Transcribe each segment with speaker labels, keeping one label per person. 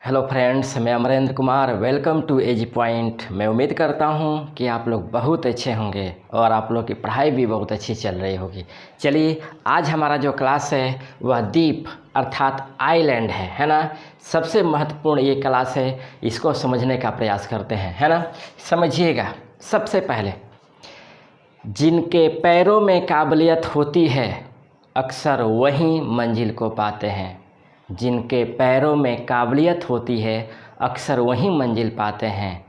Speaker 1: Hello friends, मैं Amrendra Kumar. Welcome to AG point. मैं उम्मीद करता हूं कि आप लोग बहुत अच्छे होंगे और आप लोग की पढ़ाई भी बहुत अच्छी चल रही होगी। चलिए, आज हमारा जो क्लास है वह द्वीप अर्थात आइलैंड है ना। सबसे महत्वपूर्ण ये क्लास है, इसको समझने का प्रयास करते हैं, है ना। समझिएगा, सबसे पहले जिनके पैरों में काबिलियत होती है अक्सर वही मंजिल को पाते हैं। जिनके पैरों में काबिलियत होती है अक्सर वही मंजिल पाते हैं।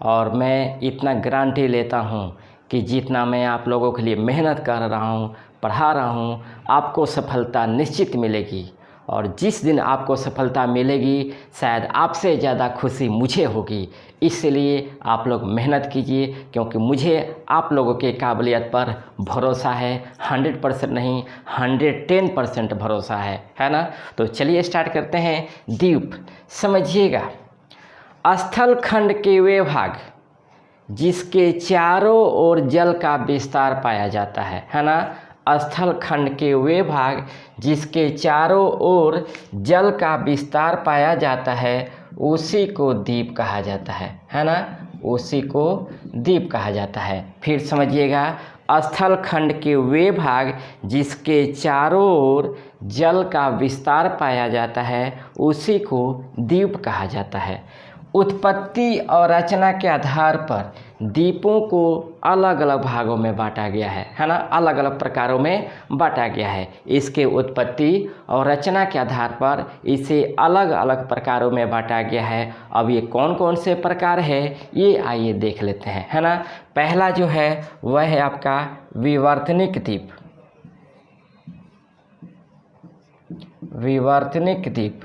Speaker 1: और मैं इतना गारंटी लेता हूँ कि जितना मैं आप लोगों के लिए मेहनत कर रहा हूँ, पढ़ा रहा हूँ, आपको सफलता निश्चित मिलेगी। और जिस दिन आपको सफलता मिलेगी शायद आपसे ज़्यादा खुशी मुझे होगी। इसलिए आप लोग मेहनत कीजिए, क्योंकि मुझे आप लोगों के काबिलियत पर भरोसा है। 100% नहीं, 110% भरोसा है ना। तो चलिए स्टार्ट करते हैं। द्वीप, समझिएगा, स्थल खंड के वे भाग जिसके चारों ओर जल का विस्तार पाया जाता है ना। स्थल खंड के वे भाग जिसके चारों ओर जल का विस्तार पाया जाता है उसी को द्वीप कहा जाता है ना। उसी को द्वीप कहा जाता है। फिर समझिएगा, स्थल खंड के वे भाग जिसके चारों ओर जल का विस्तार पाया जाता है उसी को द्वीप कहा जाता है। उत्पत्ति और रचना के आधार पर द्वीपों को अलग अलग भागों में बांटा गया है ना। अलग अलग प्रकारों में बांटा गया है। इसके उत्पत्ति और रचना के आधार पर इसे अलग अलग प्रकारों में बांटा गया है। अब ये कौन कौन से प्रकार है ये आइए देख लेते हैं, है ना। पहला जो है वह है आपका विवर्तनिक द्वीप। विवर्तनिक द्वीप,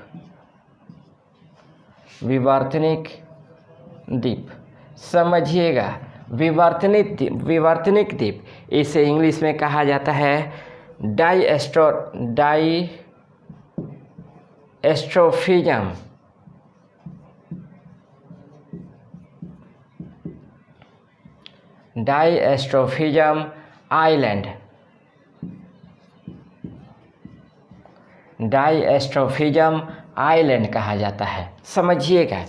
Speaker 1: विवर्तनिक द्वीप, समझिएगा। विवर्तनिक द्वीप इसे इंग्लिश में कहा जाता है diastrophism. Diastrophism island, diastrophism island कहा जाता है। समझिएगा,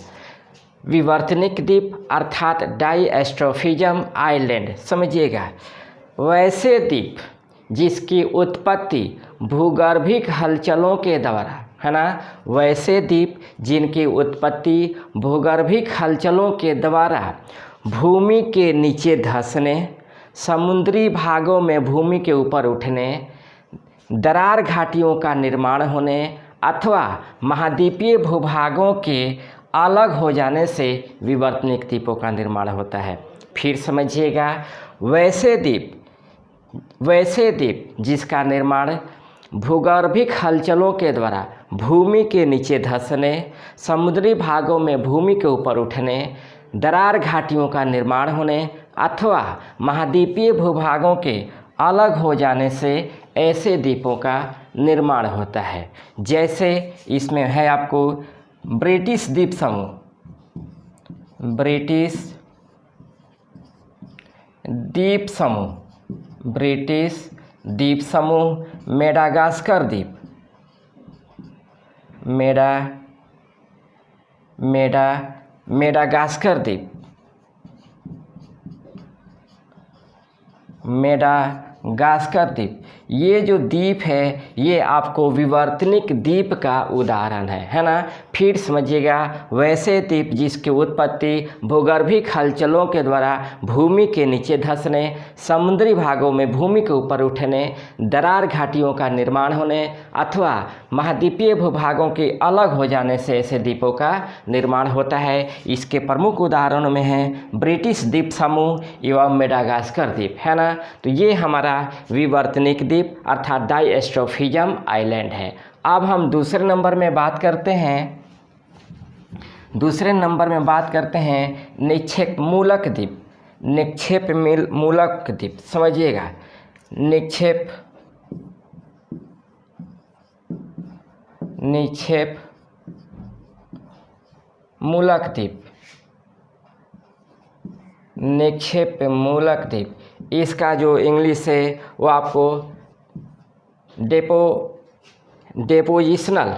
Speaker 1: विवर्तनिक द्वीप अर्थात डायस्ट्रोफिज्म आइलैंड। समझिएगा, वैसे द्वीप जिसकी उत्पत्ति भूगर्भिक हलचलों के द्वारा, है ना। वैसे द्वीप जिनकी उत्पत्ति भूगर्भिक हलचलों के द्वारा भूमि के नीचे धंसने, समुद्री भागों में भूमि के ऊपर उठने, दरार घाटियों का निर्माण होने अथवा महाद्वीपीय भूभागों के अलग हो जाने से विवर्तनिक द्वीपों का निर्माण होता है। फिर समझिएगा, वैसे द्वीप जिसका निर्माण भूगर्भिक हलचलों के द्वारा भूमि के नीचे धंसने, समुद्री भागों में भूमि के ऊपर उठने, दरार घाटियों का निर्माण होने अथवा महाद्वीपीय भूभागों के अलग हो जाने से ऐसे द्वीपों का निर्माण होता है। जैसे इसमें है आपको ब्रिटिश द्वीप समूह, ब्रिटिश द्वीप समूह, ब्रिटिश द्वीप समूह, मेडागास्कर द्वीप, मेडागास्कर द्वीप, मेडागास्कर द्वीप। ये जो द्वीप है ये आपको विवर्तनिक द्वीप का उदाहरण है ना। फिर समझिएगा, वैसे द्वीप जिसकी उत्पत्ति भूगर्भिक हलचलों के द्वारा भूमि के नीचे धंसने, समुद्री भागों में भूमि के ऊपर उठने, दरार घाटियों का निर्माण होने अथवा महाद्वीपीय भूभागों के अलग हो जाने से ऐसे द्वीपों का निर्माण होता है। इसके प्रमुख उदाहरणों में हैं ब्रिटिश द्वीप समूह एवं मेडागास्कर द्वीप, है ना। तो ये हमारा विवर्तनिक द्वीप अर्थात डायस्ट्रोफिज्म आइलैंड है। अब हम दूसरे नंबर में बात करते हैं निक्षेप मूलक द्वीप। निक्षेप मूलक द्वीप, समझिएगा, निक्षेप मूलक द्वीप, निक्षेप मूलक द्वीप। इसका जो इंग्लिश है वो आपको डेपोजिशनल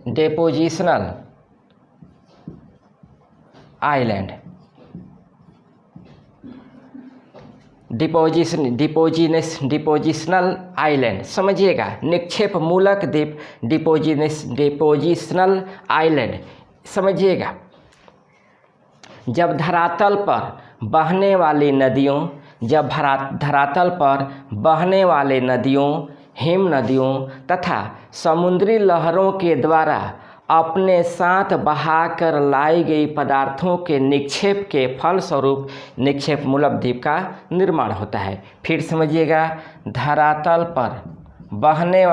Speaker 1: डिपोजिशनल आइलैंड, डिपोजिशनल आइलैंड, समझिएगा, निक्षेप मूलक द्वीप, डिपोजिशनल आइलैंड, समझिएगा। जब धरातल पर बहने वाली नदियों, हिम नदियों तथा समुद्री लहरों के द्वारा अपने साथ बहाकर लाई गई पदार्थों के निक्षेप के फलस्वरूप निक्षेप मूलक द्वीप का निर्माण होता है। फिर समझिएगा, धरातल पर बहने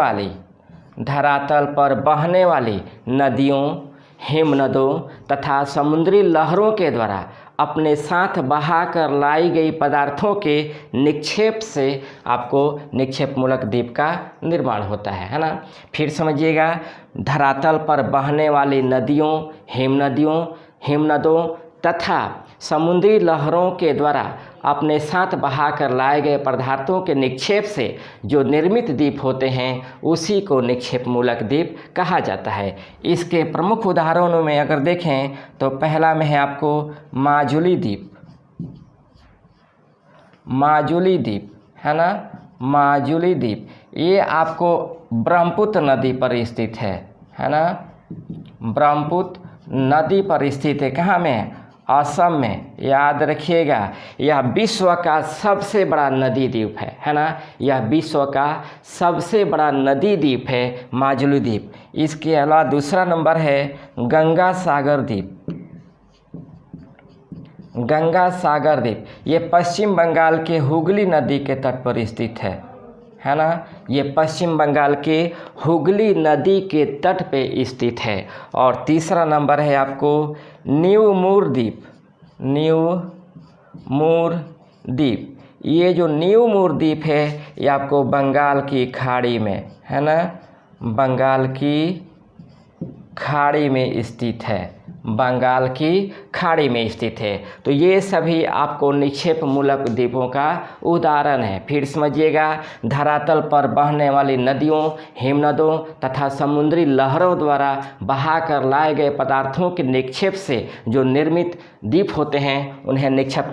Speaker 1: वाली नदियों, हिमनदों तथा समुद्री लहरों के द्वारा अपने साथ बहाकर लाई गई पदार्थों के निक्षेप से आपको निक्षेप मूलक द्वीप का निर्माण होता है ना। फिर समझिएगा, धरातल पर बहने वाली नदियों, हिमनदों तथा समुद्री लहरों के द्वारा अपने साथ बहाकर लाए गए पदार्थों के निक्षेप से जो निर्मित द्वीप होते हैं उसी को निक्षेप मूलक द्वीप कहा जाता है। इसके प्रमुख उदाहरणों में अगर देखें तो पहला में है आपको माजुली द्वीप, है ना। माजुली द्वीप ये आपको ब्रह्मपुत्र नदी पर स्थित है ना। ब्रह्मपुत्र नदी पर स्थित है। कहाँ में? असम में। याद रखिएगा, यह विश्व का सबसे बड़ा नदी द्वीप है ना। यह विश्व का सबसे बड़ा नदी द्वीप है माजुली द्वीप। इसके अलावा दूसरा नंबर है गंगा सागर द्वीप। ये पश्चिम बंगाल के हुगली नदी के तट पर स्थित है ना। ये पश्चिम बंगाल के हुगली नदी के तट पे स्थित है। और तीसरा नंबर है आपको न्यू मूर द्वीप। ये जो न्यू मूर द्वीप है ये आपको बंगाल की खाड़ी में, है ना, बंगाल की खाड़ी में स्थित है। तो ये सभी आपको निक्षेप मूलक द्वीपों का उदाहरण है। फिर समझिएगा, धरातल पर बहने वाली नदियों, हिमनदों तथा समुद्री लहरों द्वारा बहाकर लाए गए पदार्थों के निक्षेप से जो निर्मित द्वीप होते हैं उन्हें निक्षेप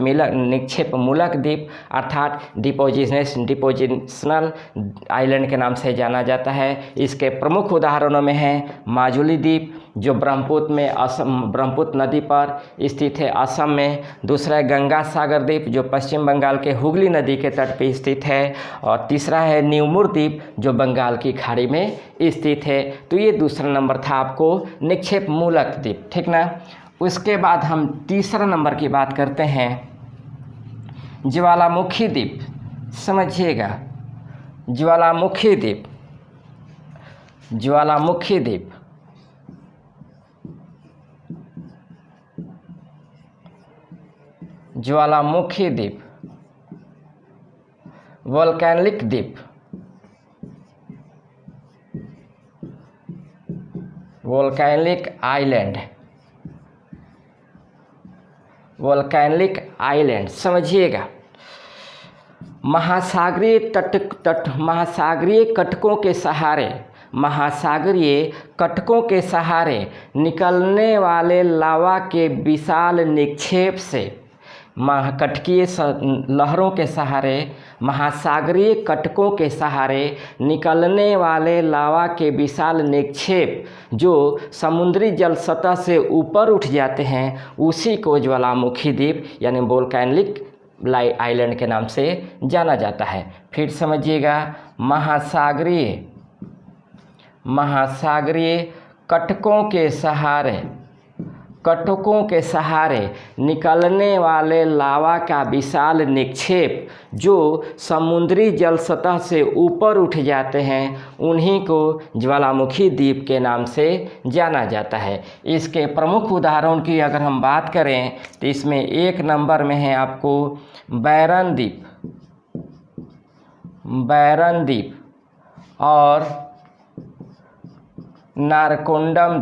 Speaker 1: मूलक द्वीप अर्थात डिपोजिशनल आइलैंड के नाम से जाना जाता है। इसके प्रमुख उदाहरणों में है माजुली द्वीप जो ब्रह्मपुत्र नदी पर स्थित है असम में। दूसरा है गंगा सागर द्वीप जो पश्चिम बंगाल के हुगली नदी के तट पर स्थित है। और तीसरा है न्यू मूर द्वीप जो बंगाल की खाड़ी में स्थित है। तो ये दूसरा नंबर था आपको निक्षेप मूलक द्वीप, ठीक ना। उसके बाद हम तीसरा नंबर की बात करते हैं ज्वालामुखी द्वीप। समझिएगा, ज्वालामुखी द्वीप वोल्केनिक द्वीप, वोल्केनिक आइलैंड। समझिएगा, महासागरीय कटकों के सहारे निकलने वाले लावा के विशाल निक्षेप से महासागरीय कटकों के सहारे निकलने वाले लावा के विशाल निक्षेप जो समुद्री जल सतह से ऊपर उठ जाते हैं उसी को ज्वालामुखी द्वीप यानी वोल्केनिक आइलैंड के नाम से जाना जाता है। फिर समझिएगा, महासागरीय कटकों के सहारे निकलने वाले लावा का विशाल निक्षेप जो समुद्री जल सतह से ऊपर उठ जाते हैं उन्हीं को ज्वालामुखी द्वीप के नाम से जाना जाता है। इसके प्रमुख उदाहरण की अगर हम बात करें तो इसमें एक नंबर में है आपको बैरन द्वीप और नारकोंडम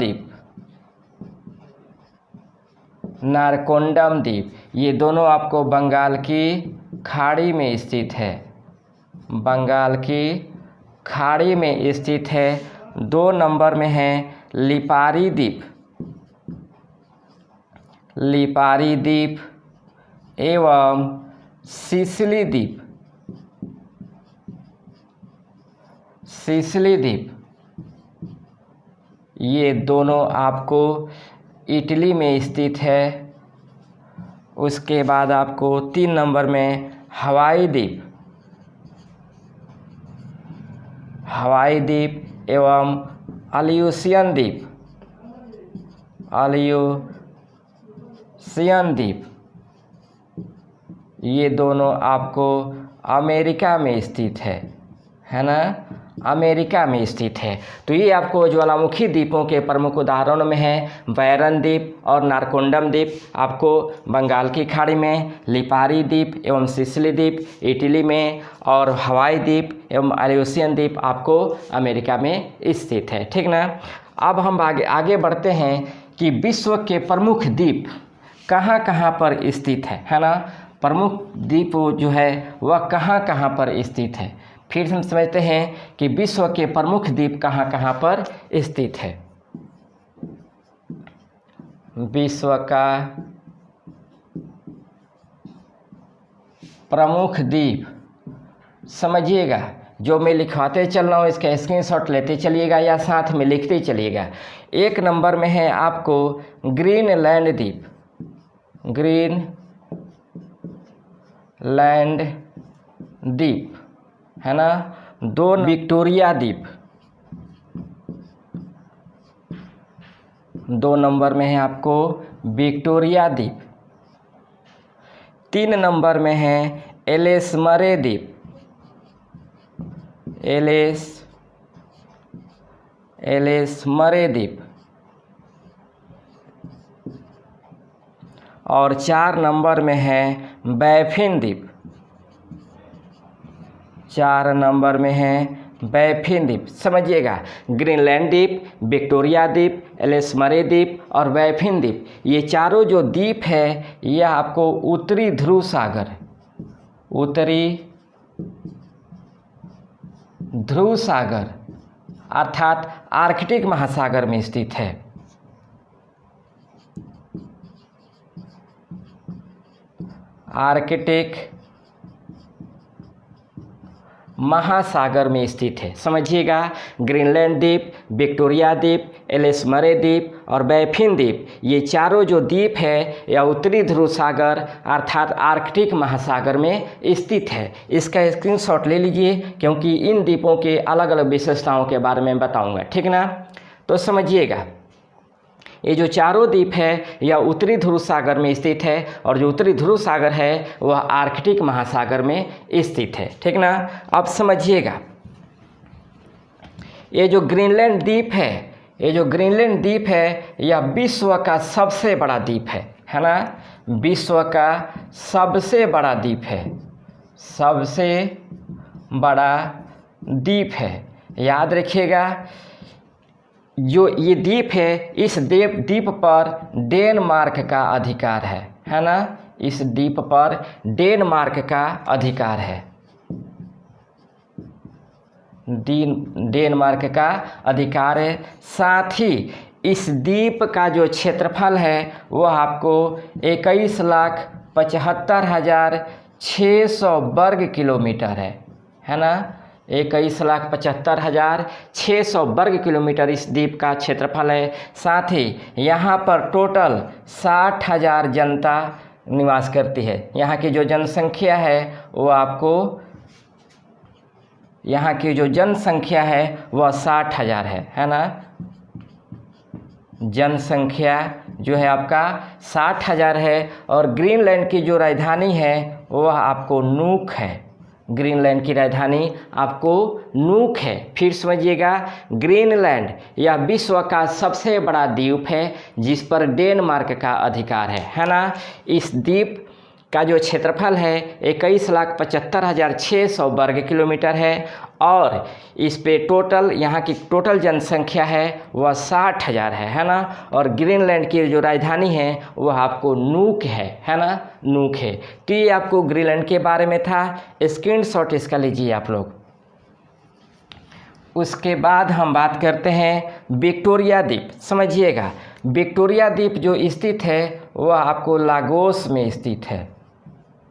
Speaker 1: द्वीप। ये दोनों आपको बंगाल की खाड़ी में स्थित है, 2 नंबर में है लिपारी द्वीप, लिपारी द्वीप एवं सिसिली द्वीप, सिसिली द्वीप। ये दोनों आपको इटली में स्थित है। उसके बाद आपको 3 नंबर में हवाई द्वीप, हवाई द्वीप एवं अलियूशियन द्वीप, अलियूशियन द्वीप, ये दोनों आपको अमेरिका में स्थित है ना, अमेरिका में स्थित है। तो ये आपको ज्वालामुखी द्वीपों के प्रमुख उदाहरणों में है बैरन द्वीप और नारकोंडम द्वीप आपको बंगाल की खाड़ी में, लिपारी द्वीप एवं सिसिली द्वीप इटली में, और हवाई द्वीप एवं अलियूशियन द्वीप आपको अमेरिका में स्थित है। ठीक ना। अब हम आगे बढ़ते हैं कि विश्व के प्रमुख द्वीप कहाँ कहाँ पर स्थित है ना। प्रमुख द्वीप जो है वह कहाँ कहाँ पर स्थित है। फिर हम समझते हैं कि विश्व के प्रमुख द्वीप कहाँ कहाँ पर स्थित है। विश्व का प्रमुख द्वीप समझिएगा, जो मैं लिखवाते चल रहा हूँ इसका स्क्रीनशॉट लेते चलिएगा या साथ में लिखते चलिएगा। 1 नंबर में है आपको ग्रीनलैंड द्वीप, ग्रीनलैंड द्वीप है ना। 2 विक्टोरिया द्वीप, 2 नंबर में है आपको विक्टोरिया द्वीप। 3 नंबर में है एलिसमरे द्वीप, एलिसमरे द्वीप। और 4 नंबर में है बैफिन द्वीप, 4 नंबर में है बैफिन द्वीप। समझिएगा, ग्रीनलैंड द्वीप, विक्टोरिया द्वीप, एलिसमरे द्वीप और बैफिन द्वीप, ये चारों जो द्वीप है यह आपको उत्तरी ध्रुव सागर, उत्तरी ध्रुव सागर अर्थात आर्कटिक महासागर में स्थित है। आर्कटिक महासागर में स्थित है। समझिएगा, ग्रीनलैंड द्वीप, विक्टोरिया द्वीप, एलिसमरे द्वीप और बैफिन द्वीप, ये चारों जो द्वीप है या उत्तरी ध्रुव सागर अर्थात आर्कटिक महासागर में स्थित है। इसका स्क्रीनशॉट ले लीजिए क्योंकि इन द्वीपों के अलग अलग विशेषताओं के बारे में बताऊंगा। ठीक ना। तो समझिएगा, ये जो चारों द्वीप है यह उत्तरी ध्रुव सागर में स्थित है और जो उत्तरी ध्रुव सागर है वह आर्कटिक महासागर में स्थित है। ठीक ना। अब समझिएगा, ये जो ग्रीनलैंड द्वीप है, ये जो ग्रीनलैंड द्वीप है यह विश्व का सबसे बड़ा द्वीप है ना। विश्व का सबसे बड़ा द्वीप है, सबसे बड़ा द्वीप है। याद रखिएगा, जो ये द्वीप है इस द्वीप पर डेनमार्क का अधिकार है ना। इस द्वीप पर डेनमार्क का अधिकार है, डेनमार्क का अधिकार है। साथ ही इस द्वीप का जो क्षेत्रफल है वह आपको 21,75,600 वर्ग किलोमीटर है ना। 21,75,600 वर्ग किलोमीटर इस द्वीप का क्षेत्रफल है। साथ ही यहाँ पर टोटल 60,000 जनता निवास करती है। यहाँ की जो जनसंख्या है वो आपको, यहाँ की जो जनसंख्या है वह 60,000 है ना। जनसंख्या जो है आपका 60,000 है। और ग्रीनलैंड की जो राजधानी है वह आपको नूक है। ग्रीनलैंड की राजधानी आपको नूक है। फिर समझिएगा, ग्रीनलैंड यह विश्व का सबसे बड़ा द्वीप है जिस पर डेनमार्क का अधिकार है ना। इस द्वीप का जो क्षेत्रफल है 21,75,600 वर्ग किलोमीटर है और इस पे टोटल यहाँ की टोटल जनसंख्या है वह 60,000 है ना। और ग्रीनलैंड की जो राजधानी है वह आपको नूक है ना, नूक है। तो ये आपको ग्रीनलैंड के बारे में था। स्क्रीनशॉट इसका लीजिए आप लोग। उसके बाद हम बात करते हैं विक्टोरिया द्वीप। समझिएगा, विक्टोरिया द्वीप जो स्थित है वह आपको लागोस में स्थित है।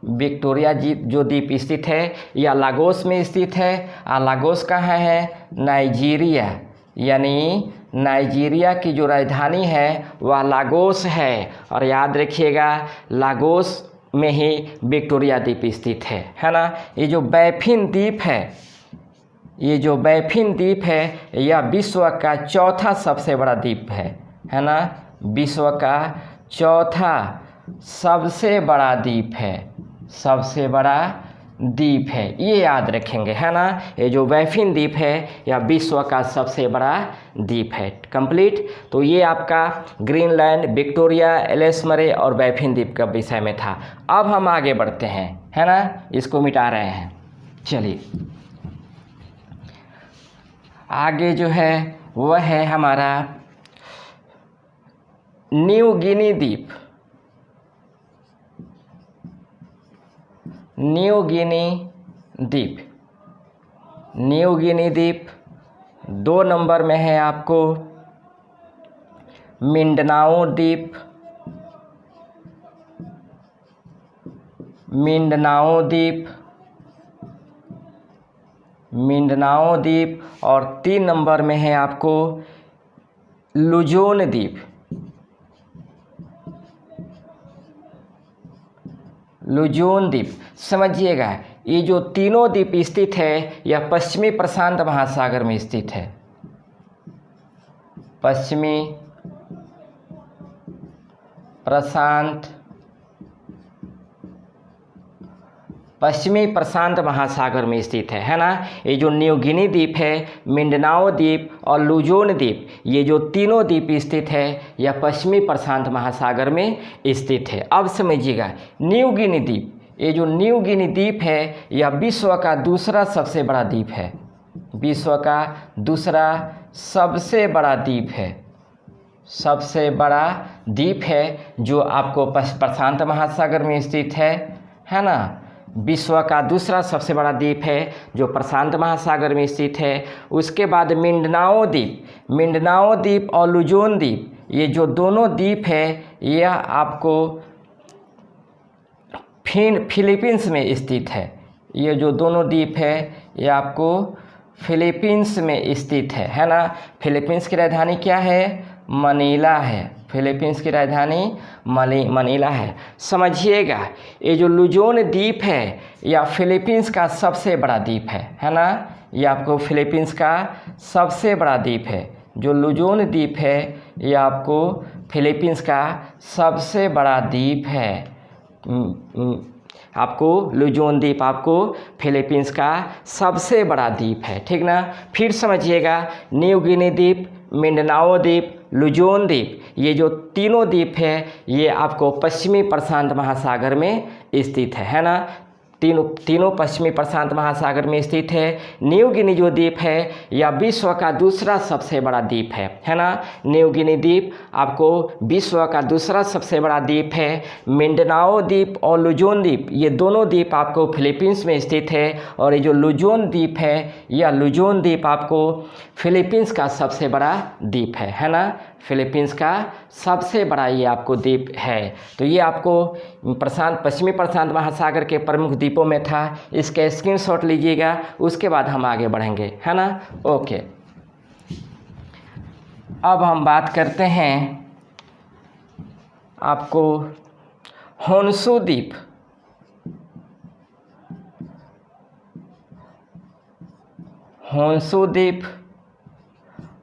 Speaker 1: विक्टोरिया जो द्वीप स्थित है यह लागोस में स्थित है। और लागोस कहाँ है? नाइजीरिया, यानी नाइजीरिया की जो राजधानी है वह लागोस है। और याद रखिएगा, लागोस में ही विक्टोरिया द्वीप स्थित है ना। ये जो बैफिन द्वीप है, यह विश्व का चौथा सबसे बड़ा द्वीप है ना। विश्व का चौथा सबसे बड़ा द्वीप है, ये याद रखेंगे, है ना। ये जो बैफिन द्वीप है यह विश्व का सबसे बड़ा द्वीप है। कंप्लीट। तो ये आपका ग्रीनलैंड, विक्टोरिया, एलिस मरे और बैफिन द्वीप का विषय में था। अब हम आगे बढ़ते हैं, है ना, इसको मिटा रहे हैं। चलिए आगे जो है वह है हमारा न्यू गिनी द्वीप। न्यू गिनी द्वीप 2 नंबर में है आपको मिंडनाओ द्वीप। और 3 नंबर में है आपको लुजोन द्वीप। समझिएगा, ये जो तीनों द्वीप स्थित है यह पश्चिमी प्रशांत महासागर में स्थित है। पश्चिमी प्रशांत महासागर में स्थित है ना। ये जो न्यू गिनी द्वीप है, मिंडनाओ द्वीप और लुजोन द्वीप, ये जो तीनों द्वीप स्थित है यह पश्चिमी प्रशांत महासागर में स्थित है। अब समझिएगा, न्यू गिनी द्वीप, ये जो न्यू गिनी द्वीप है यह विश्व का दूसरा सबसे बड़ा द्वीप है। विश्व का दूसरा सबसे बड़ा द्वीप है जो आपको प्रशांत महासागर में स्थित है ना। विश्व का दूसरा सबसे बड़ा द्वीप है जो प्रशांत महासागर में स्थित है। उसके बाद मिंडनाओ द्वीप और लुजोन द्वीप, ये जो दोनों द्वीप है यह आपको फिलीपींस में स्थित है। ये जो दोनों द्वीप है यह आपको फिलीपींस में स्थित है ना। फिलीपींस की राजधानी क्या है? मनीला है। फिलीपींस की राजधानी मनीला है। समझिएगा, ये जो लुजोन द्वीप है यह फिलीपींस का सबसे बड़ा द्वीप है ना। ये आपको फिलीपींस का सबसे बड़ा द्वीप है। जो लुजोन द्वीप है यह आपको फिलीपींस का सबसे बड़ा द्वीप है। आपको लुजोन द्वीप आपको फिलीपींस का सबसे बड़ा द्वीप है, ठीक ना। फिर समझिएगा, न्यू गिनी द्वीप, मिंडनाओ द्वीप, लुजोन द्वीप, ये जो तीनों द्वीप है ये आपको पश्चिमी प्रशांत महासागर में स्थित है ना। तीनों पश्चिमी प्रशांत महासागर में स्थित है। न्यू गिनी जो द्वीप है यह विश्व का दूसरा सबसे बड़ा द्वीप है ना। न्यू गिनी द्वीप आपको विश्व का दूसरा सबसे बड़ा द्वीप है। मिंडनाओ द्वीप और लुजोन द्वीप, ये दोनों द्वीप आपको फिलीपींस में स्थित है। और ये जो लुजोन द्वीप है यह लुजोन द्वीप आपको फिलीपींस का सबसे बड़ा द्वीप है ना। फिलीपींस का सबसे बड़ा ये आपको द्वीप है। तो ये आपको पश्चिमी प्रशांत महासागर के प्रमुख द्वीपों में था। इसके स्क्रीनशॉट लीजिएगा, उसके बाद हम आगे बढ़ेंगे, है ना। ओके, अब हम बात करते हैं आपको होन्शु द्वीप।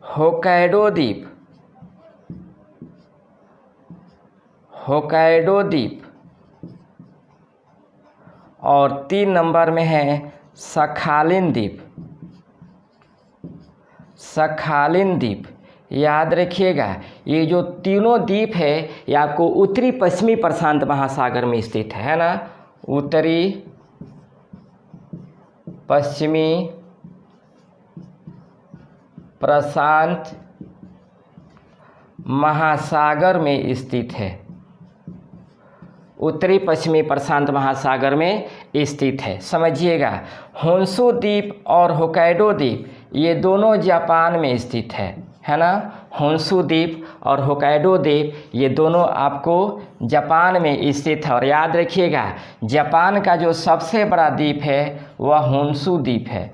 Speaker 1: होकाइडो द्वीप और 3 नंबर में है सखालिन द्वीप। याद रखिएगा, ये जो तीनों द्वीप है ये आपको उत्तरी पश्चिमी प्रशांत महासागर में स्थित है ना। उत्तरी पश्चिमी प्रशांत महासागर में स्थित है। उत्तरी पश्चिमी प्रशांत महासागर में स्थित है। समझिएगा, होन्शु द्वीप और होकाइडो द्वीप ये दोनों जापान में स्थित है ना। होन्शु द्वीप और होक्काइडो द्वीप ये दोनों आपको जापान में स्थित है। और याद रखिएगा, जापान का जो सबसे बड़ा द्वीप है वह होन्शु द्वीप है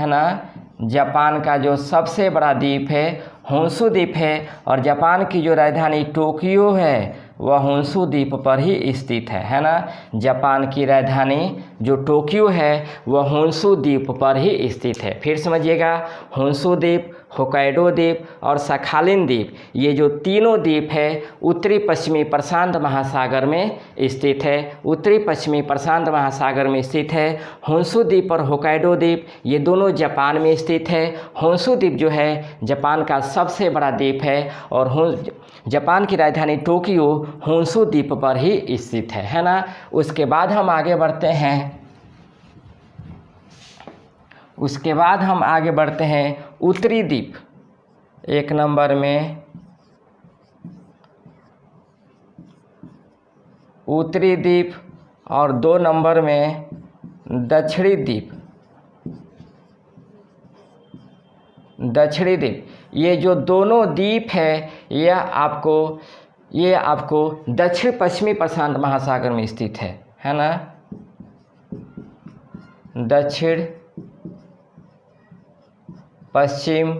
Speaker 1: ना। जापान का जो सबसे बड़ा द्वीप है होन्शु द्वीप है, और जापान की जो राजधानी टोक्यो है वह होन्शु द्वीप पर ही स्थित है ना। जापान की राजधानी जो टोक्यो है वह होन्शु द्वीप पर ही स्थित है। फिर समझिएगा, होन्शु द्वीप, होक्काइडो द्वीप और सखालिन द्वीप ये जो तीनों द्वीप है उत्तरी पश्चिमी प्रशांत महासागर में स्थित है। उत्तरी पश्चिमी प्रशांत महासागर में स्थित है। होन्शु द्वीप और होक्काइडो द्वीप ये दोनों जापान में स्थित है। होन्शु द्वीप जो है जापान का सबसे बड़ा द्वीप है, और जापान की राजधानी टोक्यो होन्शु द्वीप पर ही स्थित है ना। उसके बाद हम आगे बढ़ते हैं उत्तरी द्वीप। एक नंबर में उत्तरी द्वीप और 2 नंबर में दक्षिणी द्वीप। दक्षिणी द्वीप ये जो दोनों द्वीप है ये आपको दक्षिण पश्चिमी प्रशांत महासागर में स्थित है ना। दक्षिण पश्चिम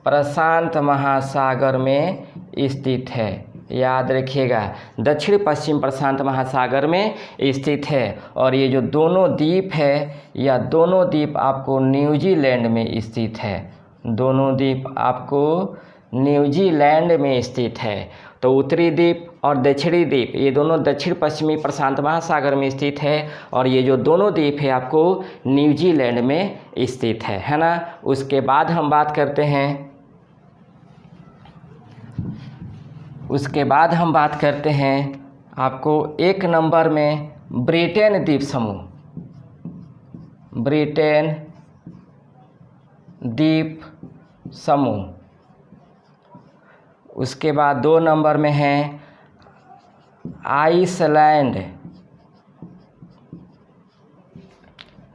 Speaker 1: प्रशांत महासागर में स्थित है। याद रखिएगा, दक्षिण पश्चिम प्रशांत महासागर में स्थित है। और ये जो दोनों द्वीप है यह दोनों द्वीप आपको न्यूजीलैंड में स्थित है। दोनों द्वीप आपको न्यूजीलैंड में स्थित है। तो उत्तरी द्वीप और दक्षिणी द्वीप ये दोनों दक्षिण पश्चिमी प्रशांत महासागर में स्थित है, और ये जो दोनों द्वीप है आपको न्यूजीलैंड में स्थित है ना। उसके बाद हम बात करते हैं आपको 1 नंबर में ब्रिटेन द्वीप समूह। ब्रिटेन द्वीप समूह। उसके बाद 2 नंबर में है आइसलैंड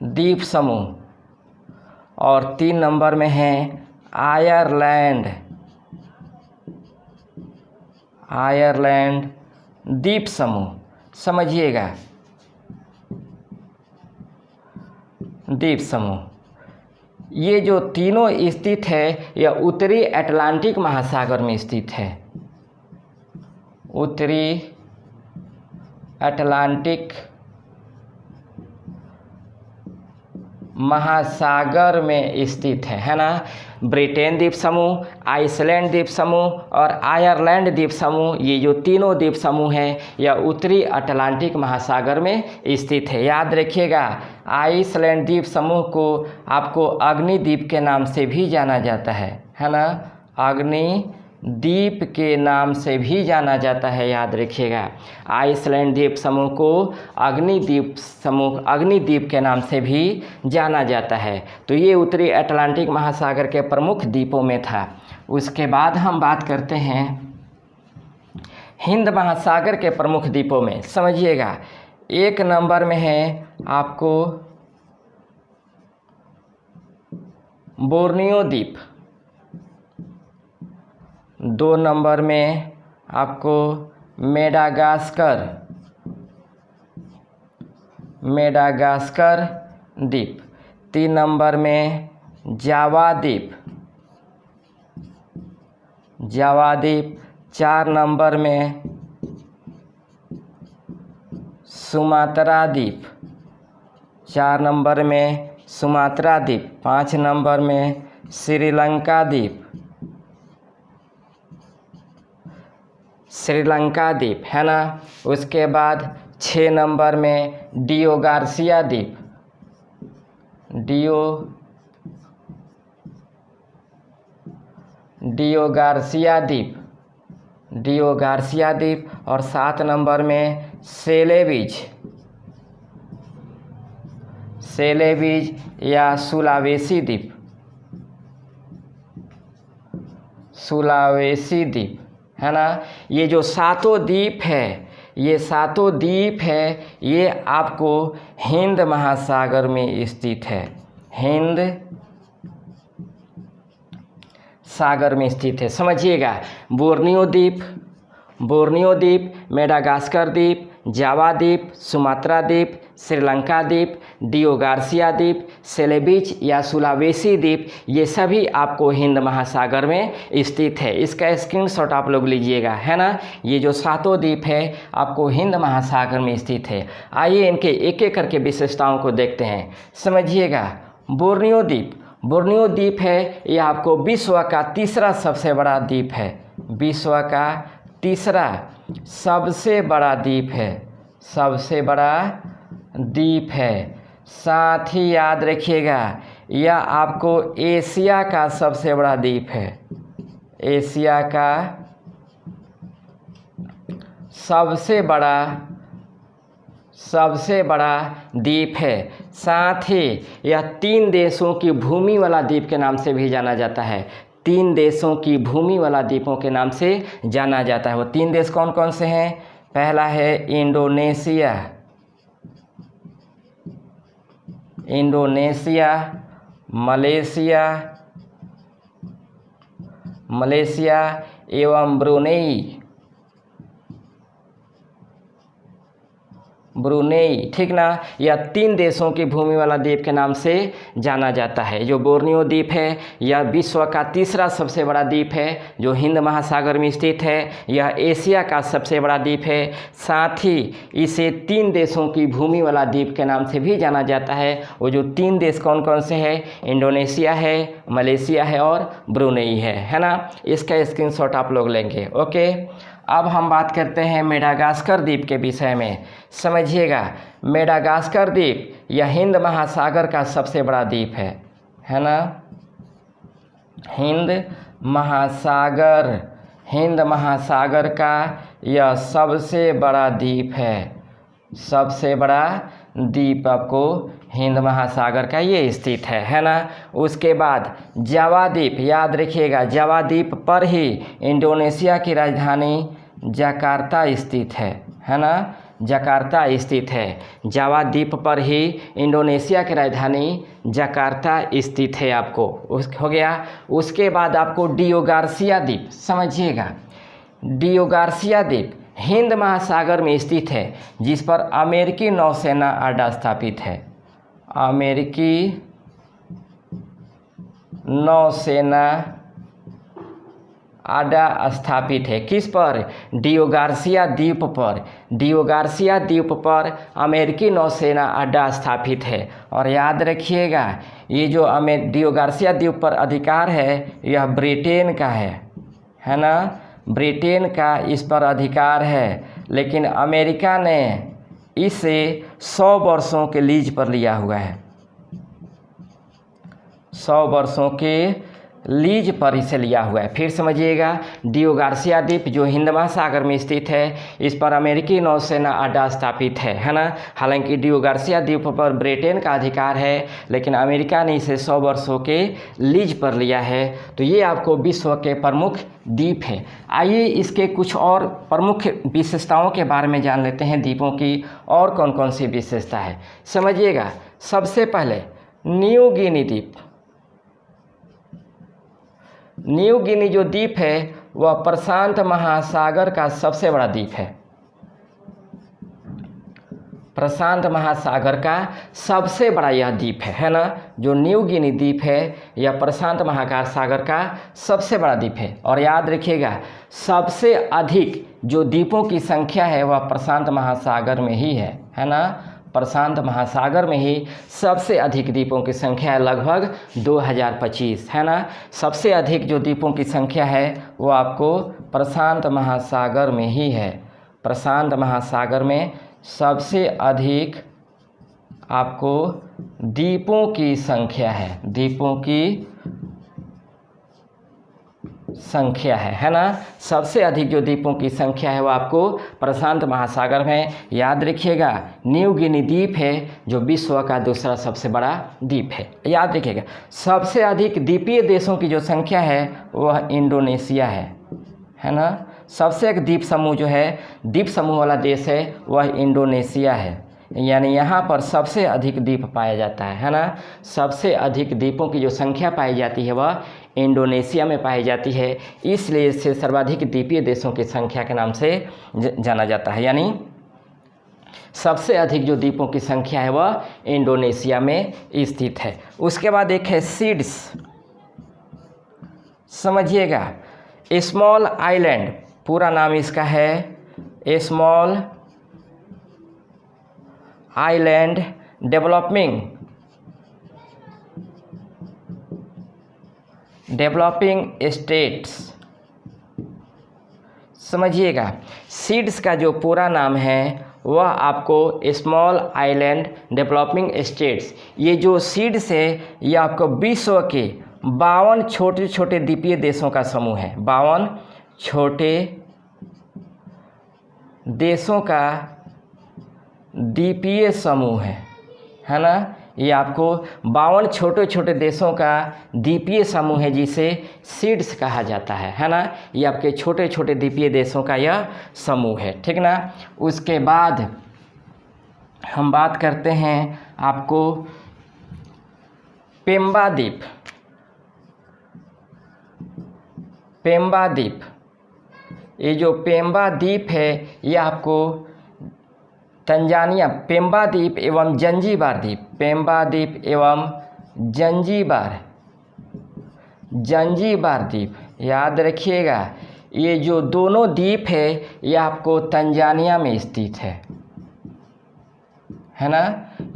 Speaker 1: द्वीप समूह, और 3 नंबर में है आयरलैंड द्वीप समूह। समझिएगा, द्वीप समूह ये जो तीनों स्थित है यह उत्तरी अटलांटिक महासागर में स्थित है। उत्तरी अटलांटिक महासागर में स्थित है ना। ब्रिटेन द्वीप समूह, आइसलैंड द्वीप समूह और आयरलैंड द्वीप समूह ये जो तीनों द्वीप समूह हैं यह उत्तरी अटलांटिक महासागर में स्थित है। याद रखिएगा, आइसलैंड द्वीप समूह को आपको अग्नि द्वीप के नाम से भी जाना जाता है ना। अग्नि द्वीप के नाम से भी जाना जाता है। याद रखिएगा, आइसलैंड द्वीप समूह को अग्नि द्वीप के नाम से भी जाना जाता है। तो ये उत्तरी अटलांटिक महासागर के प्रमुख द्वीपों में था। उसके बाद हम बात करते हैं हिंद महासागर के प्रमुख द्वीपों में। समझिएगा, 1 नंबर में है आपको बोर्नियो द्वीप। 2 नंबर में आपको मेडागास्कर द्वीप। 3 नंबर में जावा द्वीप। 4 नंबर में सुमात्रा द्वीप। 4 नंबर में सुमात्रा द्वीप। 5 नंबर में श्रीलंका द्वीप। श्रीलंका द्वीप है ना। उसके बाद 6 नंबर में डियो गार्सिया द्वीप। डियो गार्सिया द्वीप और 7 नंबर में सेलेविज या सुलावेसी द्वीप है ना। ये जो सातों द्वीप है ये आपको हिंद महासागर में स्थित है। हिंद सागर में स्थित है। समझिएगा, बोर्नियो द्वीप, मेडागास्कर द्वीप, जावा द्वीप, सुमात्रा द्वीप, श्रीलंका द्वीप, डियो गार्सिया द्वीप, सेलेबिच या सुलावेसी द्वीप, ये सभी आपको हिंद महासागर में स्थित है। इसका स्क्रीनशॉट आप लोग लीजिएगा, है ना। ये जो 7 द्वीप है आपको हिंद महासागर में स्थित है। आइए इनके एक एक करके विशेषताओं को देखते हैं। समझिएगा, बोर्नियो द्वीप है, ये आपको विश्व का तीसरा सबसे बड़ा द्वीप है। विश्व का तीसरा सबसे बड़ा द्वीप है, सबसे बड़ा द्वीप है। साथ ही याद रखिएगा, यह आपको एशिया का सबसे बड़ा द्वीप है। एशिया का सबसे बड़ा द्वीप है। साथ ही यह 3 देशों की भूमि वाला द्वीप के नाम से भी जाना जाता है। 3 देशों की भूमि वाला द्वीपों के नाम से जाना जाता है। वो 3 देश कौन कौन से हैं? पहला है इंडोनेशिया, मलेशिया एवं ब्रुनेई, ठीक ना। यह 3 देशों की भूमि वाला द्वीप के नाम से जाना जाता है। जो बोर्नियो द्वीप है यह विश्व का तीसरा सबसे बड़ा द्वीप है जो हिंद महासागर में स्थित है। यह एशिया का सबसे बड़ा द्वीप है। साथ ही इसे 3 देशों की भूमि वाला द्वीप के नाम से भी जाना जाता है। वो जो 3 देश कौन कौन से हैं? इंडोनेशिया है, मलेशिया है और ब्रुनेई है ना। इसका स्क्रीनशॉट आप लोग लेंगे। ओके, अब हम बात करते हैं मेडागास्कर द्वीप के विषय में। समझिएगा, मेडागास्कर द्वीप यह हिंद महासागर का सबसे बड़ा द्वीप है ना। हिंद महासागर का यह सबसे बड़ा द्वीप है। सबसे बड़ा द्वीप आपको हिंद महासागर का ये स्थित है ना। उसके बाद जावा द्वीप, याद रखिएगा, जावा द्वीप पर ही इंडोनेशिया की राजधानी जकार्ता स्थित है ना। जकार्ता स्थित है। जावा द्वीप पर ही इंडोनेशिया की राजधानी जकार्ता स्थित है। आपको हो गया। उसके बाद आपको डियो गार्सिया द्वीप, समझिएगा, डियो गार्सिया द्वीप हिंद महासागर में स्थित है जिस पर अमेरिकी नौसेना अड्डा स्थापित है। अमेरिकी नौसेना अड्डा स्थापित है। किस पर? डियो गार्सिया द्वीप पर। डियो गार्सिया द्वीप पर अमेरिकी नौसेना अड्डा स्थापित है। और याद रखिएगा, ये जो डियो गार्सिया द्वीप पर अधिकार है यह ब्रिटेन का है ना। ब्रिटेन का इस पर अधिकार है, लेकिन अमेरिका ने इसे 100 वर्षों के लीज पर लिया हुआ है। 100 वर्षों के लीज पर इसे लिया हुआ है। फिर समझिएगा, डियो गार्सिया द्वीप जो हिंद महासागर में स्थित है, इस पर अमेरिकी नौसेना अड्डा स्थापित है ना। हालांकि डियो गार्सिया द्वीप पर ब्रिटेन का अधिकार है, लेकिन अमेरिका ने इसे 100 वर्षों के लीज पर लिया है। तो ये आपको विश्व के प्रमुख द्वीप है। आइए इसके कुछ और प्रमुख विशेषताओं के बारे में जान लेते हैं। द्वीपों की और कौन कौन सी विशेषता है, समझिएगा। सबसे पहले न्यू गिनी द्वीप। न्यू गिनी जो द्वीप है वह प्रशांत महासागर का सबसे बड़ा द्वीप है। प्रशांत महासागर का सबसे बड़ा यह द्वीप है ना। जो न्यू गिनी द्वीप है यह प्रशांत महासागर का सबसे बड़ा द्वीप है। और याद रखिएगा, सबसे अधिक जो द्वीपों की संख्या है वह प्रशांत महासागर में ही है ना। प्रशांत महासागर में ही सबसे अधिक द्वीपों की संख्या है, लगभग 2025 है ना। सबसे अधिक जो द्वीपों की संख्या है वो आपको प्रशांत महासागर में ही है। प्रशांत महासागर में सबसे अधिक आपको द्वीपों की संख्या है। द्वीपों की संख्या है ना। सबसे अधिक जो द्वीपों की संख्या है वो आपको प्रशांत महासागर में। याद रखिएगा, न्यू गिनी द्वीप है जो विश्व का दूसरा सबसे बड़ा द्वीप है। याद रखिएगा, सबसे अधिक द्वीपीय देशों की जो संख्या है वह इंडोनेशिया है ना। सबसे एक द्वीप समूह जो है, द्वीप समूह वाला देश है वह इंडोनेशिया है। यानी यहाँ पर सबसे अधिक द्वीप पाया जाता है ना। सबसे अधिक द्वीपों की जो संख्या पाई जाती है वह इंडोनेशिया में पाई जाती है, इसलिए इसे सर्वाधिक द्वीपीय देशों की संख्या के नाम से जाना जाता है। यानी सबसे अधिक जो द्वीपों की संख्या है वह इंडोनेशिया में स्थित है। उसके बाद एक है सीड्स, समझिएगा, स्मॉल आइलैंड, पूरा नाम इसका है स्मॉल आइलैंड डेवलपिंग स्टेट्स। समझिएगा, सीड्स का जो पूरा नाम है वह आपको स्मॉल आइलैंड डेवलपिंग स्टेट्स, ये जो सीड्स है ये आपको विश्व के 52 छोटे छोटे द्वीपीय देशों का समूह है। 52 छोटे देशों का द्वीपीय समूह है ना। ये आपको 52 छोटे छोटे देशों का द्वीपीय समूह है जिसे सीड्स कहा जाता है ना। ये आपके छोटे छोटे द्वीपीय देशों का यह समूह है, ठीक ना। उसके बाद हम बात करते हैं आपको पेम्बा द्वीप। पेम्बा द्वीप, ये जो पेम्बा द्वीप है ये आपको तंजानिया, पेम्बा द्वीप एवं जंजीबार द्वीप, पेम्बा द्वीप एवं जंजीबार द्वीप, याद रखिएगा, ये जो दोनों द्वीप है ये आपको तंजानिया में स्थित है ना।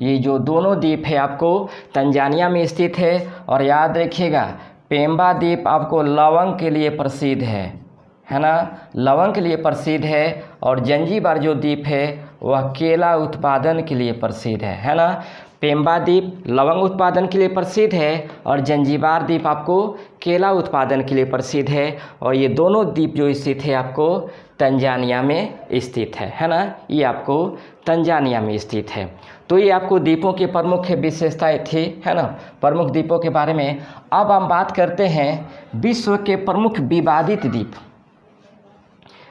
Speaker 1: ये जो दोनों द्वीप है आपको तंजानिया में स्थित है। और याद रखिएगा, पेम्बा द्वीप आपको लवंग के लिए प्रसिद्ध है ना, लवंग के लिए प्रसिद्ध है। और जंजीबार जो द्वीप है वह केला उत्पादन के लिए प्रसिद्ध है ना। पेम्बा द्वीप लवंग उत्पादन के लिए प्रसिद्ध है और जंजीबार द्वीप आपको केला उत्पादन के लिए प्रसिद्ध है। और ये दोनों द्वीप जो स्थित है आपको तंजानिया में स्थित है ना। ये आपको तंजानिया में स्थित है। तो ये आपको द्वीपों की प्रमुख विशेषताएं थी, है ना, प्रमुख द्वीपों के बारे में। अब हम बात करते हैं विश्व के प्रमुख विवादित द्वीप।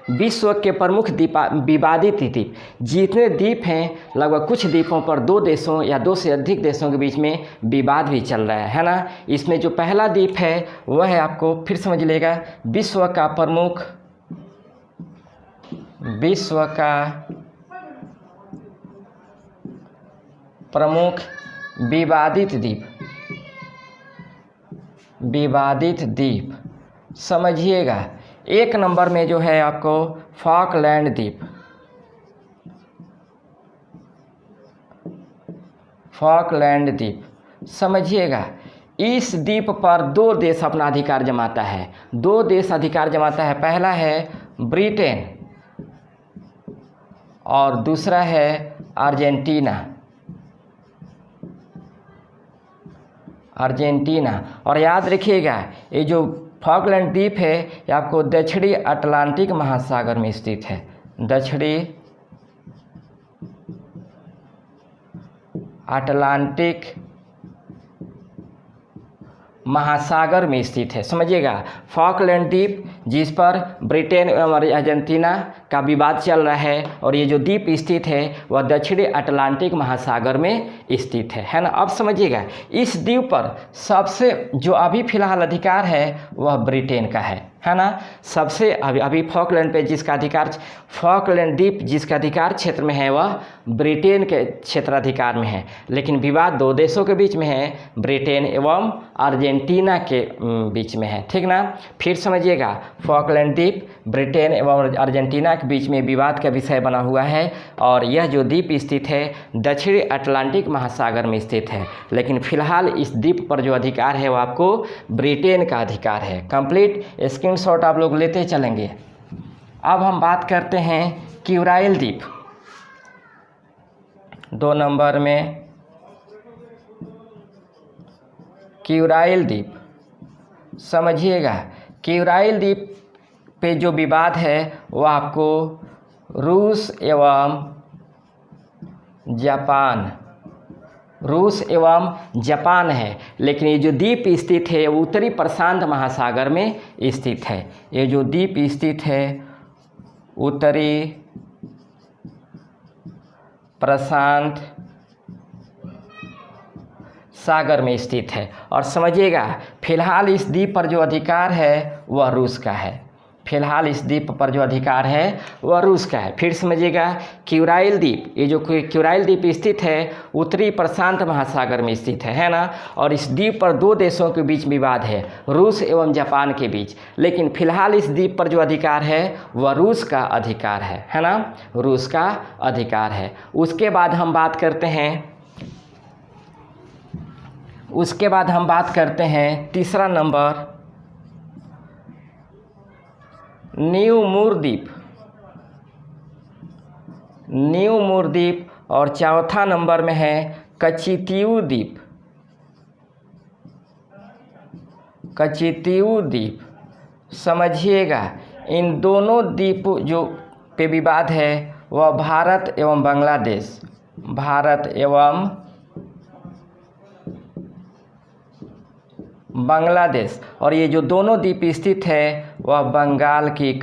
Speaker 1: विश्व के प्रमुख विवादित द्वीप, जितने द्वीप हैं लगभग कुछ द्वीपों पर दो देशों या दो से अधिक देशों के बीच में विवाद भी चल रहा है ना। इसमें जो पहला द्वीप है वह है, आपको फिर समझ लेगा, विश्व का प्रमुख विवादित द्वीप, समझिएगा। एक नंबर में जो है आपको फॉकलैंड द्वीप, समझिएगा। इस द्वीप पर दो देश अपना अधिकार जमाता है, दो देश अधिकार जमाता है। पहला है ब्रिटेन और दूसरा है अर्जेंटीना। और याद रखिएगा, ये जो फॉकलैंड द्वीप है ये आपको दक्षिणी अटलांटिक महासागर में स्थित है, दक्षिणी अटलांटिक महासागर में स्थित है। समझिएगा, फॉकलैंड द्वीप जिस पर ब्रिटेन और अर्जेंटीना का विवाद चल रहा है और ये जो द्वीप स्थित है वह दक्षिणी अटलांटिक महासागर में स्थित है ना। अब समझिएगा, इस द्वीप पर सबसे जो अभी फिलहाल अधिकार है वह ब्रिटेन का है ना। सबसे अभी फॉकलैंड पे जिसका अधिकार, फॉकलैंड द्वीप जिसका अधिकार क्षेत्र में है वह ब्रिटेन के क्षेत्राधिकार में है। लेकिन विवाद दो देशों के बीच में है, ब्रिटेन एवं अर्जेंटीना के बीच में है, ठीक ना। फिर समझिएगा, फॉकलैंड द्वीप ब्रिटेन एवं अर्जेंटीना के बीच में विवाद का विषय बना हुआ है और यह जो द्वीप स्थित है दक्षिणी अटलांटिक महासागर में स्थित है। लेकिन फिलहाल इस द्वीप पर जो अधिकार है वो आपको ब्रिटेन का अधिकार है। कंप्लीट स्क्रीनशॉट आप लोग लेते चलेंगे। अब हम बात करते हैं क्यूराइल द्वीप। 2 नंबर में क्यूराइल द्वीप, समझिएगा। क्यूराइल द्वीप पे जो विवाद है वो आपको रूस एवं जापान है। लेकिन ये जो द्वीप स्थित है वो उत्तरी प्रशांत महासागर में स्थित है। ये जो द्वीप स्थित है उत्तरी प्रशांत सागर में स्थित है। और समझिएगा, फिलहाल इस द्वीप पर जो अधिकार है वह रूस का है। फिलहाल इस द्वीप पर जो अधिकार है वह रूस का है। फिर समझिएगा, क्यूराइल द्वीप, ये जो क्यूराइल द्वीप स्थित है उत्तरी प्रशांत महासागर में स्थित है ना। और इस द्वीप पर दो देशों के बीच विवाद है, रूस एवं जापान के बीच। लेकिन फिलहाल इस द्वीप पर जो अधिकार है वह रूस का अधिकार है ना, रूस का अधिकार है। उसके बाद हम बात करते हैं तीसरा नंबर, न्यू मूर द्वीप। और चौथा नंबर में है कचितियू द्वीप। समझिएगा, इन दोनों द्वीप जो पे विवाद है वह भारत एवं बांग्लादेश, और ये जो दोनों द्वीप स्थित है वह बंगाल की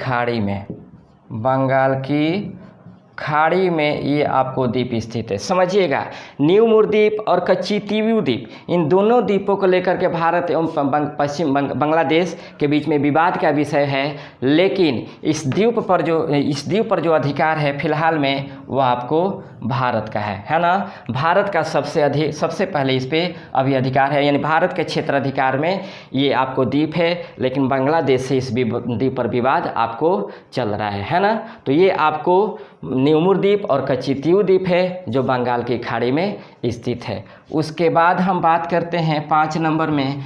Speaker 1: खाड़ी में ये आपको द्वीप स्थित है। समझिएगा, न्यू मूर द्वीप और कचितियू द्वीप, इन दोनों द्वीपों को लेकर के भारत एवं पश्चिम बांग्लादेश के बीच में विवाद का विषय है। लेकिन इस द्वीप पर जो अधिकार है फिलहाल में वह आपको भारत का है ना। भारत का सबसे पहले इस पे अभी अधिकार है, यानी भारत के क्षेत्राधिकार में ये आपको द्वीप है। लेकिन बांग्लादेश से इस द्वीप पर विवाद आपको चल रहा है ना। तो ये आपको न्यू मूर द्वीप और कचितियू द्वीप है जो बंगाल की खाड़ी में स्थित है। उसके बाद हम बात करते हैं 5 नंबर में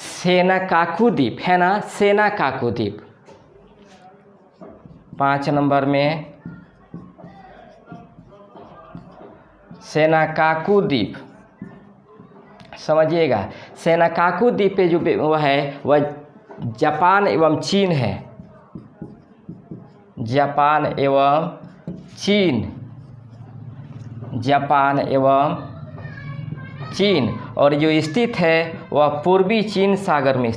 Speaker 1: सेनाकाकू द्वीप है ना, सेनाकाकू द्वीप। 5 नंबर में सेनाकाकू द्वीप। समझिएगा, सेनाकाकू द्वीप पे जो वह है वह जापान एवं चीन है, जापान एवं चीन। और जो स्थित है वह पूर्वी चीन सागर में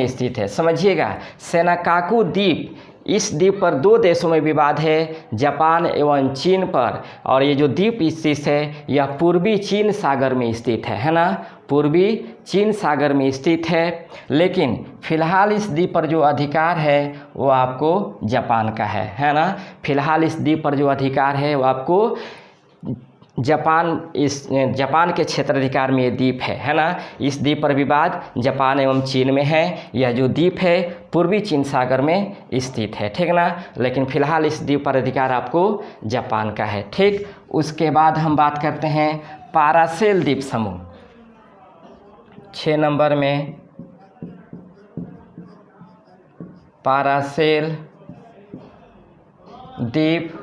Speaker 1: स्थित है, समझिएगा, सेनाकाकू द्वीप, इस द्वीप पर दो देशों में विवाद है, जापान एवं चीन पर। और ये जो द्वीप स्थित है यह पूर्वी चीन सागर में स्थित है ना, पूर्वी चीन सागर में स्थित है। लेकिन फिलहाल इस द्वीप पर जो अधिकार है वो आपको जापान का है ना। फिलहाल इस द्वीप पर जो अधिकार है वो आपको जापान के क्षेत्राधिकार में ये द्वीप है ना। इस द्वीप पर विवाद जापान एवं चीन में है। यह जो द्वीप है पूर्वी चीन सागर में स्थित है, ठीक ना। लेकिन फिलहाल इस द्वीप पर अधिकार आपको जापान का है, ठीक। उसके बाद हम बात करते हैं पारासेल द्वीप समूह। 6 नंबर में पारासेल द्वीप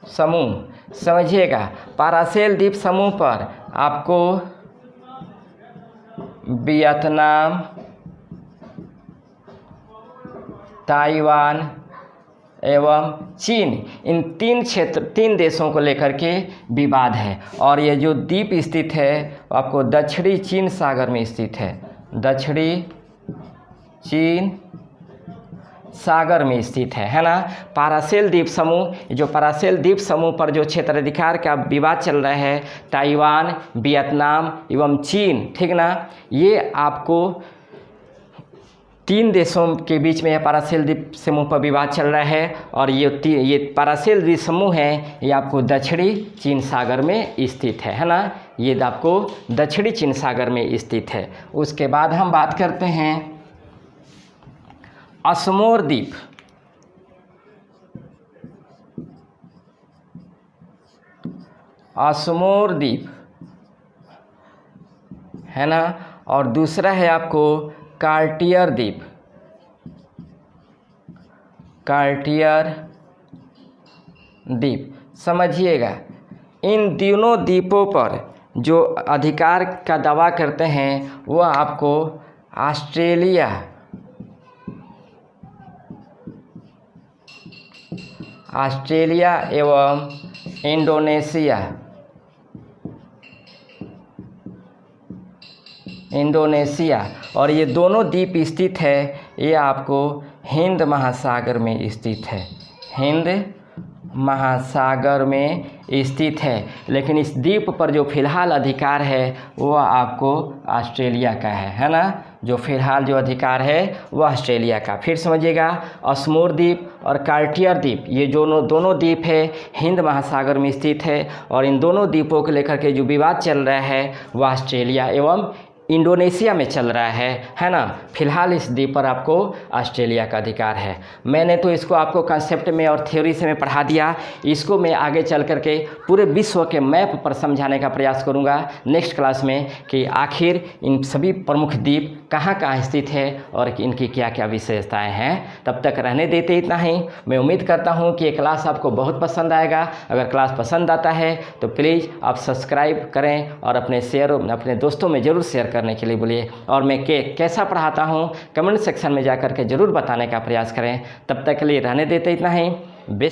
Speaker 1: समूह। समझिएगा, पारासेल द्वीप समूह पर आपको वियतनाम, ताइवान एवं चीन, इन 3 देशों को लेकर के विवाद है। और ये जो द्वीप स्थित है आपको दक्षिणी चीन सागर में स्थित है, दक्षिणी चीन सागर में स्थित है ना। पारासेल द्वीप समूह, जो पारासेल द्वीप समूह पर जो क्षेत्राधिकार का विवाद चल रहा है, ताइवान, वियतनाम एवं चीन, ठीक ना, ये आपको 3 देशों के बीच में पारासेल द्वीप समूह पर विवाद चल रहा है। और ये पारासेल द्वीप समूह है ये आपको दक्षिणी चीन सागर में स्थित है ना। ये आपको दक्षिणी चीन सागर में स्थित है। उसके बाद हम बात करते हैं असमोर द्वीप। असमोर द्वीप है ना। और दूसरा है आपको कार्टियर द्वीप, कार्टियर द्वीप। समझिएगा, इन तीनों द्वीपों पर जो अधिकार का दावा करते हैं वह आपको ऑस्ट्रेलिया एवं इंडोनेशिया। और ये दोनों द्वीप स्थित है ये आपको हिंद महासागर में स्थित है, हिंद महासागर में स्थित है। लेकिन इस द्वीप पर जो फ़िलहाल अधिकार है वह आपको ऑस्ट्रेलिया का है ना। जो फ़िलहाल जो अधिकार है वह ऑस्ट्रेलिया का। फिर समझिएगा, अस्मोर द्वीप और कार्टियर द्वीप, ये दोनों द्वीप है हिंद महासागर में स्थित है, और इन दोनों द्वीपों को लेकर के जो विवाद चल रहा है वह ऑस्ट्रेलिया एवं इंडोनेशिया में चल रहा है ना। फिलहाल इस द्वीप पर आपको ऑस्ट्रेलिया का अधिकार है। मैंने तो इसको आपको कंसेप्ट में और थ्योरी से मैं पढ़ा दिया। इसको मैं आगे चल करके पूरे विश्व के मैप पर समझाने का प्रयास करूंगा नेक्स्ट क्लास में, कि आखिर इन सभी प्रमुख द्वीप कहाँ कहाँ स्थित है और इनकी क्या क्या विशेषताएं हैं। तब तक रहने देते इतना ही। मैं उम्मीद करता हूँ कि ये क्लास आपको बहुत पसंद आएगा। अगर क्लास पसंद आता है तो प्लीज़ आप सब्सक्राइब करें और अपने दोस्तों में ज़रूर शेयर करने के लिए बोलिए। और मैं कैसा पढ़ाता हूँ कमेंट सेक्शन में जा कर के ज़रूर बताने का प्रयास करें। तब तक के लिए रहने देते इतना ही। बेस्ट।